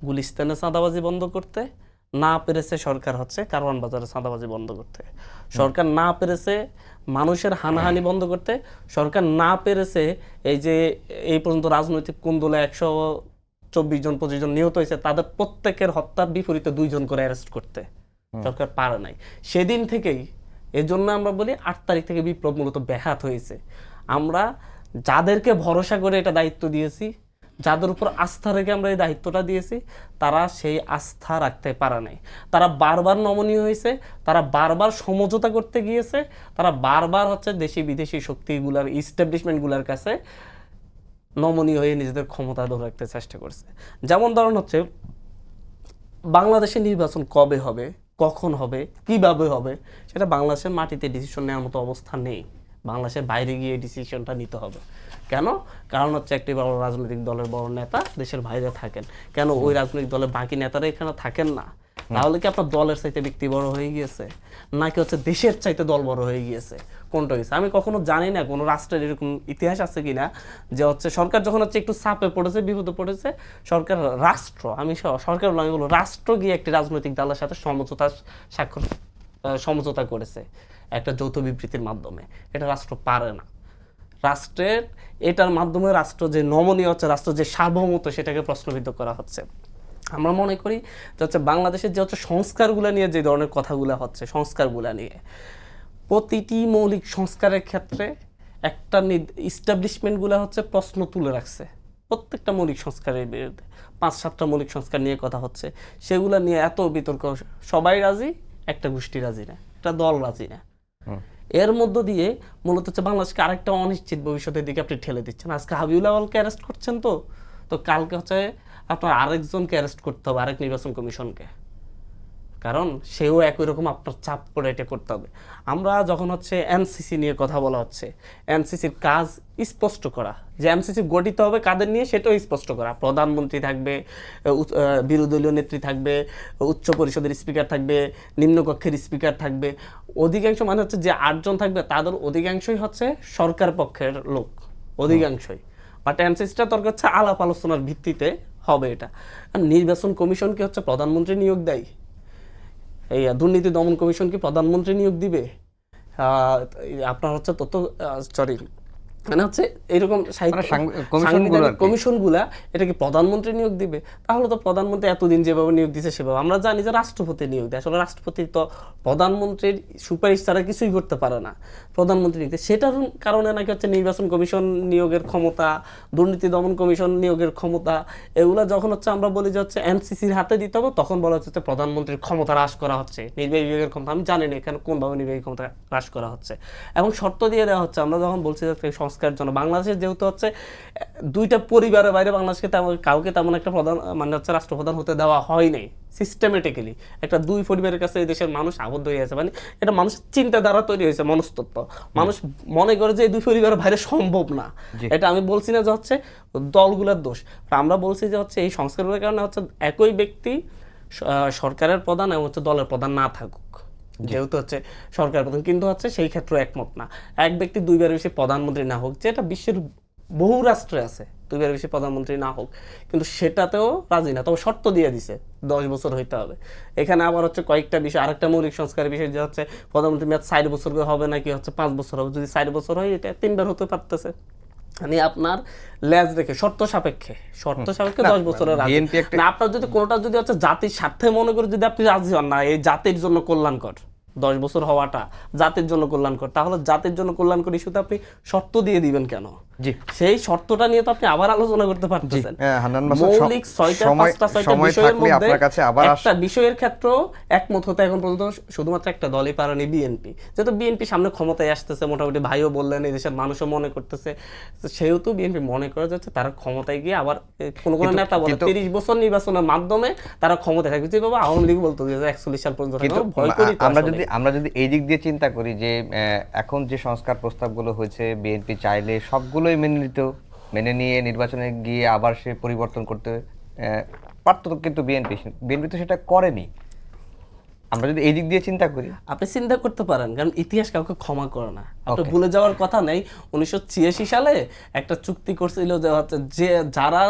গুলিস্তানে চাঁদাবাজি বন্ধ করতে, না পেরেছে সরকার হচ্ছে কারওয়ান বাজারে চাঁদাবাজি বন্ধ করতে, সরকার না পেরেছে মানুষের হানাহানি বন্ধ করতে, সরকার না পেরেছে এই যে এই পর্যন্ত রাজনৈতিক কোন দলে 124 জন 25 জন নিহত হয়েছে তাদের প্রত্যেকের হত্যার বিপরীতে 2 জন করে অ্যারেস্ট করতে সরকার পারে নাই। সেদিন থেকেই এজন্য আমরা বলি 8 তারিখ থেকে বিপ্লব মূলত ব্যাহত হয়েছে। আমরা যাদেরকে ভরসা করে এটা দায়িত্ব দিয়েছি যাদের উপর আস্থা রেখে আমরা এই দায়িত্বটা দিয়েছি তারা সেই আস্থা রাখতে পারে নাই। তারা বারবার নমনীয় হয়েছে, তারা বারবার সমঝোতা করতে গিয়েছে, তারা বারবার হচ্ছে দেশি বিদেশি শক্তিগুলার ইস্টাবলিশমেন্টগুলোর কাছে নমনীয় হয়ে নিজেদের ক্ষমতা ধরে রাখতে চেষ্টা করছে। যেমন ধরুন হচ্ছে বাংলাদেশের নির্বাচন কবে হবে, কখন হবে, কিভাবে হবে, সেটা বাংলাদেশের মাটিতে ডিসিশন নেওয়ার মতো অবস্থা নেই। বাংলাদেশের বাইরে গিয়ে ডিসিশনটা নিতে হবে। কেন? কারণ হচ্ছে একটি বড় রাজনৈতিক দলের বড় নেতা দেশের বাইরে থাকেন। কেন ওই রাজনৈতিক দলের বাকি নেতারা এখানে থাকেন না? তাহলে কি আপনার দলের চাইতে ব্যক্তি বড় হয়ে গিয়েছে, নাকি হচ্ছে দেশের চাইতে দল বড় হয়ে গিয়েছে? কোনটা হয়েছে? আমি কখনো জানি না কোনো রাষ্ট্রের এরকম ইতিহাস আছে কিনা যে হচ্ছে সরকার যখন হচ্ছে একটু চাপে পড়েছে, বিপদে পড়েছে, সরকার সরকার বলে, আমি বলবো রাষ্ট্র গিয়ে একটি রাজনৈতিক দলের সাথে সমঝোতা করেছে একটা যৌথ বিবৃতির মাধ্যমে। এটা রাষ্ট্র পারে না। রাষ্ট্রের এটার মাধ্যমে রাষ্ট্র যে নমনীয় হচ্ছে, রাষ্ট্র যে সার্বভৌমত্ব, সেটাকে প্রশ্নবিদ্ধ করা হচ্ছে। আমরা মনে করি যে হচ্ছে বাংলাদেশের যে হচ্ছে সংস্কারগুলো নিয়ে যে ধরনের কথাগুলো হচ্ছে, সংস্কারগুলো নিয়ে প্রতিটি মৌলিক সংস্কারের ক্ষেত্রে একটা ইস্টাবলিশমেন্টগুলো হচ্ছে প্রশ্ন তুলে রাখছে। প্রত্যেকটা মৌলিক সংস্কারের বিরুদ্ধে 5-7টা মৌলিক সংস্কার নিয়ে কথা হচ্ছে, সেগুলো নিয়ে এত বিতর্ক। সবাই রাজি, একটা গোষ্ঠী রাজি না, একটা দল রাজি না। এর মধ্য দিয়ে মূলত হচ্ছে বাংলাদেশকে আরেকটা অনিশ্চিত ভবিষ্যতের দিকে আপনি ঠেলে দিচ্ছেন। আজকে হাবিবুল আওয়ালকে অ্যারেস্ট করছেন, তো কালকে হচ্ছে আপনার আরেকজনকে অ্যারেস্ট করতে হবে, আরেক নির্বাচন কমিশনকে। কারণ সেও একই রকম আপনার চাপ করে এটা করতে হবে। আমরা যখন হচ্ছে এনসিসি নিয়ে কথা বলা হচ্ছে, এনসিসির কাজ স্পষ্ট করা, যে এনসিসি গঠিত হবে কাদের নিয়ে সেটাও স্পষ্ট করা। প্রধানমন্ত্রী থাকবে, বিরোধী দলীয় নেত্রী থাকবে, উচ্চ পরিষদের স্পিকার থাকবে, নিম্নকক্ষের স্পিকার থাকবে। অধিকাংশ মানে হচ্ছে যে 8 জন থাকবে তাদের অধিকাংশই হচ্ছে সরকার পক্ষের লোক, অধিকাংশই। বাট এনসিসিটা দরকার হচ্ছে আলাপ আলোচনার ভিত্তিতে হবে এটা। আর নির্বাচন কমিশনকে হচ্ছে প্রধানমন্ত্রী নিয়োগ দেয়, এই দুর্নীতি দমন কমিশন কি প্রধানমন্ত্রী নিয়োগ দিবে? আপনার হচ্ছে মানে হচ্ছে এরকম কমিশনগুলা এটা কি প্রধানমন্ত্রী নিয়োগ দিবে? তাহলে তো প্রধানমন্ত্রী এতদিন যেভাবে নিয়োগ দিচ্ছে সেভাবে আমরা জানি যে রাষ্ট্রপতি নিয়োগ দেয়। আসলে রাষ্ট্রপতি তো প্রধানমন্ত্রীর সুপারিশ ছাড়া কিছুই করতে পারে না, প্রধানমন্ত্রী নিয়োগ দেয়। সেটার কারণে নাকি হচ্ছে নির্বাচন কমিশন নিয়োগের ক্ষমতা, দুর্নীতি দমন কমিশন নিয়োগের ক্ষমতা, এগুলা যখন হচ্ছে আমরা বলি যে হচ্ছে এনসিসির হাতে দিতে হবে, তখন বলা হচ্ছে প্রধানমন্ত্রীর ক্ষমতা হ্রাস করা হচ্ছে, নির্বাহী বিভাগের ক্ষমতা। আমি জানি না এখানে কোনভাবে নির্বাহী ক্ষমতা হ্রাস করা হচ্ছে এবং শর্ত দিয়ে দেওয়া হচ্ছে। আমরা যখন বলছি যে সংস্কারের জন্য বাংলাদেশের যেহেতু হচ্ছে 2টা পরিবারের বাইরে বাংলাদেশকে কাউকে তেমন একটা প্রধান মানে হচ্ছে রাষ্ট্রপ্রধান হতে দেওয়া হয় নাই সিস্টেমেটিক্যালি। একটা 2 পরিবারের কাছে এই দেশের মানুষ আবদ্ধ হয়ে আছে, মানে এটা মানুষের চিন্তাধারা তৈরি হয়েছে, মনস্তত্ত্ব। মানুষ মনে করে যে এই 2 পরিবারের বাইরে সম্ভব না। এটা আমি বলছি না যে হচ্ছে দলগুলোর দোষ, আমরা বলছি যে হচ্ছে এই সংস্কারের কারণে হচ্ছে একই ব্যক্তি সরকারের প্রধান এবং হচ্ছে দলের প্রধান না থাকুক, যেহেতু হচ্ছে সরকার প্রধান, কিন্তু হচ্ছে সেই ক্ষেত্রে একমত না। এক ব্যক্তি 2বার বেশি প্রধানমন্ত্রী না হোক, যেটা বিশ্বের বহু রাষ্ট্রে আছে, 2বার বেশি প্রধানমন্ত্রী না হোক, কিন্তু সেটাতেও রাজি না। তবে শর্ত দিয়ে দিছে 10 বছর হইতে হবে। এখানে আবার হচ্ছে কয়েকটা বিষয়, আরেকটা মৌলিক সংস্কারের বিষয় যে হচ্ছে প্রধানমন্ত্রী মেয়াদ 4 বছর হবে নাকি হচ্ছে 5 বছর হবে। যদি 4 বছর হয় এটা 3বার হতে পারতেছে। মানে আপনার লেজ রেখে শর্ত সাপেক্ষে 10 বছরের রাজি না। আপনার যদি কোনোটা যদি হচ্ছে জাতির স্বার্থে মনে করে যদি আপনি রাজি হন না, এই জাতির জন্য কল্যাণকর 10 বছর হওয়াটা জাতির জন্য কল্যাণকর, তাহলে জাতির জন্য কল্যাণকর ইস্যুতে আপনি শর্ত দিয়ে দিবেন কেন? সেই শর্তটা নিয়ে তো আপনি আবার আলোচনা করতে পারতেছেন। মৌলিক 6টা বিষয়ের মধ্যে একটা বিষয়ের ক্ষেত্রেও একমত হতে এখন পর্যন্ত শুধুমাত্র একটা দলই পারেনি, বিএনপি। যেহেতু বিএনপি সামনে ক্ষমতায় আসতেছে, মোটামুটি ভাইও বললেন, এই দেশের মানুষও মনে করতেছে, সেহেতু বিএনপি মনে করে যাচ্ছে তারা ক্ষমতায় গিয়ে আবার কোনো নেতা বলে 30 বছর নির্বাচনের মাধ্যমে তারা ক্ষমতায় থাকবে। যেভাবে আওয়ামী লীগ বলতো 2041 সাল পর্যন্ত ভয় করি। আমরা যদি এই দিক দিয়ে চিন্তা করি যে এখন যে সংস্কার প্রস্তাবগুলো হয়েছে, বিএনপি চাইলে সবগুলোই মেনে নিয়ে নির্বাচনে গিয়ে আবার সে পরিবর্তন করতে পারত, কিন্তু বিএনপি তো সেটা করেনি। আমরা যদি এই দিক দিয়ে চিন্তা করি, আপনি চিন্তা করতে পারেন, কারণ ইতিহাস কাউকে ক্ষমা করে না। আপনি ভুলে যাওয়ার কথা নেই 1986 সালে একটা চুক্তি করছিল যে যারা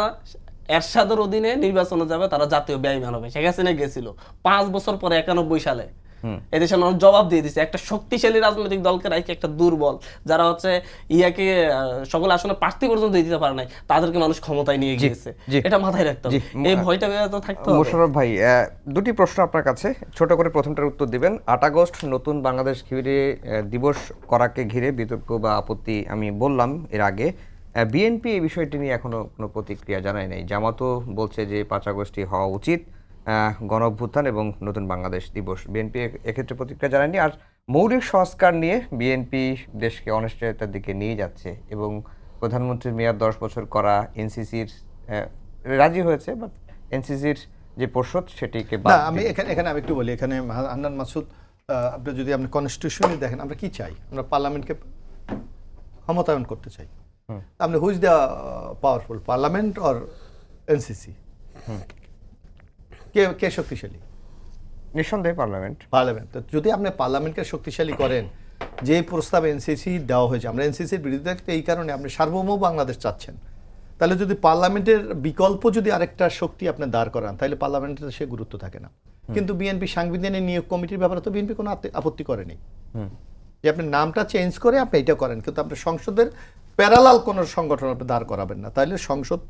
এরশাদের অধীনে নির্বাচনে যাবে তারা জাতীয় বেঈমান হবে। শেখ হাসিনা গেছিল 5 বছর পরে 91 সালে এদেশের মানুষ জবাব দিয়ে দিচ্ছে। একটা শক্তিশালী রাজনৈতিক দলকে রাখে একটা দুর্বল, যারা হচ্ছে ইয়াকে সকল আসনে প্রার্থী পর্যন্ত দিতে পারে নাই, তাদেরকে মানুষ ক্ষমতায় নিয়ে গিয়েছে। এটা মাথায় রাখতে হবে, এই ভয়টা তো থাকতে হবে। মোশাররফ ভাই, 2টি প্রশ্ন আপনার কাছে, ছোট করে প্রথমটার উত্তর দিবেন। 8 আগস্ট নতুন বাংলাদেশ ঘিরে দিবস করাকে ঘিরে বিতর্ক বা আপত্তি আমি বললাম এর আগে, বিএনপি এই বিষয়টি নিয়ে এখনো কোনো প্রতিক্রিয়া জানায় নাই। জামাতও বলছে যে 5 আগস্টই হওয়া উচিত, গণ অভ্যুত্থান এবং নতুন বাংলাদেশ দিবস। বিএনপি এক্ষেত্রে প্রতিক্রিয়া জানায়নি। আর মৌলিক সংস্কার নিয়ে বিএনপি দেশকে অনিশ্চয়তার দিকে নিয়ে যাচ্ছে এবং প্রধানমন্ত্রীর মেয়াদ 10 বছর করা এনসিসির রাজি হয়েছে, বাট এনসিসির যে পর্ষদ সেটিকে না, বাদ আমি দিবে। এখানে আমি একটু বলি। এখানে হান্নান মাসুদ, আপনি যদি আপনি কনস্টিটিউশনে দেখেন, আমরা কি চাই? আমরা পার্লামেন্টকে ক্ষমতায়ন করতে চাই। আপনি who's the powerful, parliament or NCC? কে কে শক্তিশালী? নিঃসন্দেহে পার্লামেন্ট। পার্লামেন্ট। তো যদি আপনি পার্লামেন্টকে শক্তিশালী করেন, যে প্রস্তাব এনসিসি দেওয়া হয়েছে, আমরা এনসিসির বিরুদ্ধে এই কারণে আপনি সার্বভৌম বাংলাদেশ চাচ্ছেন, তাহলে যদি পার্লামেন্টের বিকল্প যদি আরেকটা শক্তি আপনি দাঁড় করান, তাহলে পার্লামেন্টের সে গুরুত্ব থাকে না। কিন্তু বিএনপি সাংবিধানিক নিয়োগ কমিটির ব্যাপারে তো বিএনপি কোনো আপত্তি করেনি যে আপনি নামটা চেঞ্জ করে আপনি এটা করেন, কিন্তু আপনি সংসদের প্যারালাল কোনো সংগঠন আপনি দাঁড় করাবেন না, তাহলে সংসদ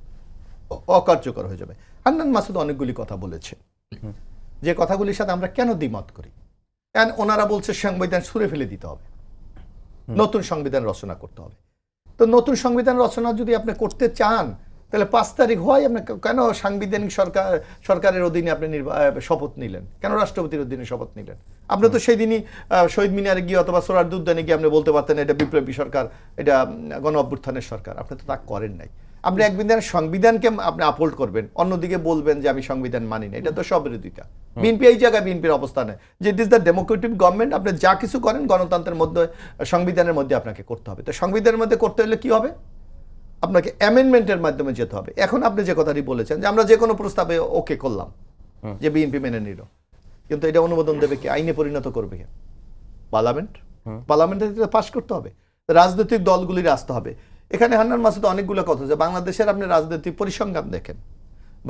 অকার্যকর হয়ে যাবে। হান্নান মাসুদ অনেকগুলি কথা বলেছে, যে কথাগুলির সাথে আমরা কেন দ্বিমত করি। কারণ ওনারা বলছে সংবিধান ছুঁড়ে ফেলে দিতে হবে, নতুন সংবিধান রচনা করতে হবে। তো নতুন সংবিধান রচনা যদি আপনি করতে চান, তাহলে 5 তারিখ হয় আপনি কেন সাংবিধানিক সরকারের অধীনে আপনি শপথ নিলেন? কেন রাষ্ট্রপতির অধীনে শপথ নিলেন? আপনি তো সেই দিনই শহীদ মিনারে গিয়ে অথবা সোহরাওয়ার্দী উদ্যানে গিয়ে আপনি বলতে পারতেন এটা বিপ্লবী সরকার, এটা গণ অভ্যুত্থানের সরকার। আপনি তো তা করেন নাই। আপনি একদিন সংবিধানকে আপনি আপহোল্ড করবেন, অন্যদিকে বলবেন যে আমি সংবিধান মানি না। এটা তো সব বিরোধিতা। বিএনপি এই জায়গায় বিএনপির অবস্থানে যে it is the Democratic government, আপনি যা কিছু করেন গণতন্ত্রের মধ্যে, সংবিধানের মধ্যে আপনাকে করতে হবে। তো সংবিধানের মধ্যে করতে হলে কি হবে? আপনাকে অ্যামেন্ডমেন্টের মাধ্যমে যেতে হবে। এখন আপনি যে কথাটি বলেছেন যে আমরা যে কোনো প্রস্তাবে ওকে করলাম, যে বিএনপি মেনে নিল, কিন্তু এটা অনুমোদন দেবে কে? আইনে পরিণত করবে কে? পার্লামেন্ট। পার্লামেন্টে পাস করতে হবে, রাজনৈতিক দলগুলির আসতে হবে। এখানে হান্নান মাসুদ অনেকগুলো কথা, যে বাংলাদেশের আপনি রাজনৈতিক পরিসংখ্যান দেখেন,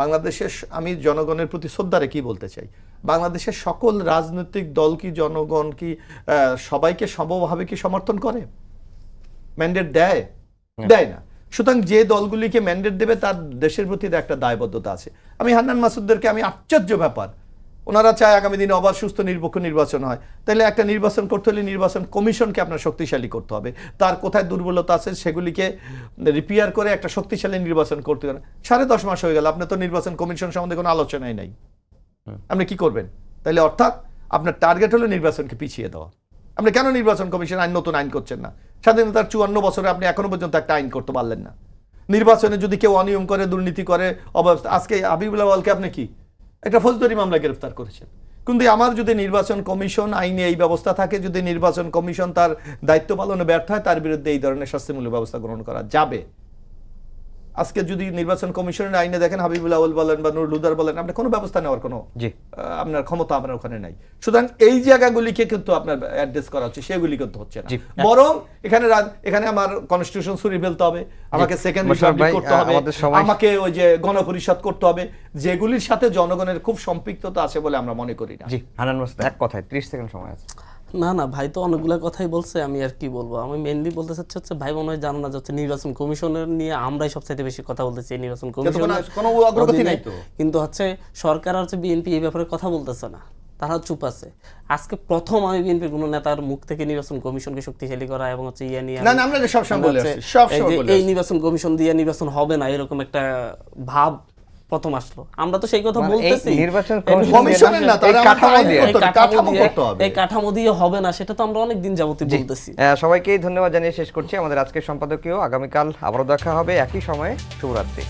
বাংলাদেশের, আমি জনগণের প্রতি শ্রদ্ধা রেখেই বলতে চাই, বাংলাদেশের সকল রাজনৈতিক দল কি, জনগণ কি সবাইকে সমভাবে কি সমর্থন করে? ম্যান্ডেট দেয়? দেয় না। সুতরাং যে দলগুলিকে ম্যান্ডেট দেবে তার দেশের প্রতি একটা দায়বদ্ধতা আছে। আমি হান্নান মাসুদদেরকে, আমি আশ্চর্য ব্যাপার, ওনারা চায় আগামী দিনে অবাধ সুস্থ নিরপেক্ষ নির্বাচন হয়। তাহলে একটা নির্বাচন করতে হলে নির্বাচন কমিশনকে আপনার শক্তিশালী করতে হবে, তার কোথায় দুর্বলতা আছে সেগুলিকে রিপেয়ার করে একটা শক্তিশালী নির্বাচন করতে হবে। 10.5 মাস হয়ে গেল, আপনার তো নির্বাচন কমিশন সম্বন্ধে কোনো আলোচনাই নাই। আপনি কি করবেন? তাহলে অর্থাৎ আপনার টার্গেট হলো নির্বাচনকে পিছিয়ে দেওয়া। আপনি কেন নির্বাচন কমিশন নতুন আইন করছেন না? স্বাধীনতার 54 বছরে আপনি এখনো পর্যন্ত একটা আইন করতে পারলেন না। নির্বাচনে যদি কেউ অনিয়ম করে, দুর্নীতি করে, আজকে হাবিবুল্লাহ আলকে আপনি কি একটা ফৌজদারি মামলা গ্রেফতার করেছেন। কিন্তু আমার যদি নির্বাচন কমিশন আইনে এই ব্যবস্থা থাকে, যদি নির্বাচন কমিশন তার দায়িত্ব পালনে ব্যর্থ হয়, তার বিরুদ্ধে এই ধরনের শাস্তিমূলক ব্যবস্থা গ্রহণ করা যাবে। আজকে যদি নির্বাচন কমিশনের আইনে দেখেন, হাবিবুল্লাহ বলেন বা নুরুল হুদার বলেন, আপনার কোনো ব্যবস্থা নেওয়ার কোনো আপনার ক্ষমতা আপনার ওখানে নাই। সুতরাং এই জায়গাগুলিকে কিন্তু আপনার অ্যাড্রেস করা হচ্ছে, সেগুলি কিন্তু হচ্ছে না। বরং এখানে আমার কনস্টিটিউশন ছুঁড়ে ফেলতে হবে, আমাকে সেকেন্ড রিপাবলিক করতে হবে, আমাকে ওই যে গণপরিষদ করতে হবে, যেগুলির সাথে জনগণের খুব সম্পৃক্ততা আছে বলে আমরা মনে করি না। জি হান্নান মাসুদ, এক কথায় 30 সেকেন্ড সময় আছে। না ভাই তো অনেকগুলো কথাই বলছে, আমি আর কি বলবো। আমি মেইনলি বলতে চাচ্ছি হচ্ছে, ভাই মনে হয় জানো না যে নির্বাচন কমিশনের নিয়ে আমরাই সবচাইতে বেশি কথা বলতেছি। নির্বাচন কমিশনের কোনো অগ্রগতি নাই তো, কিন্তু হচ্ছে সরকার আর হচ্ছে বিএনপি এই ব্যাপারে কথা বলতেছে না, তারা চুপ আছে। আজকে প্রথম আমি বিএনপির কোনো নেতার মুখ থেকে নির্বাচন কমিশনকে শক্তিশালী করা এবং হচ্ছে ইয়া নিয়ে, না আমরা সব সময় বলে আসছি, সব সময় বলে এই নির্বাচন কমিশন দিয়ে নির্বাচন হবে না, এরকম একটা ভাব প্রথম আসলো। আমরা তো সেই কথা বলতেছি, নির্বাচন কমিশনের না, তারা এই কাঠামো দিয়ে হবে না, সেটা তো আমরা অনেক দিন যাবতই বলতেছি। সবাইকে ধন্যবাদ জানিয়ে শেষ করছি আমাদের আজকের সম্পাদকীয়। আগামীকাল আবারও দেখা হবে একই সময়ে। শুভরাত্রি।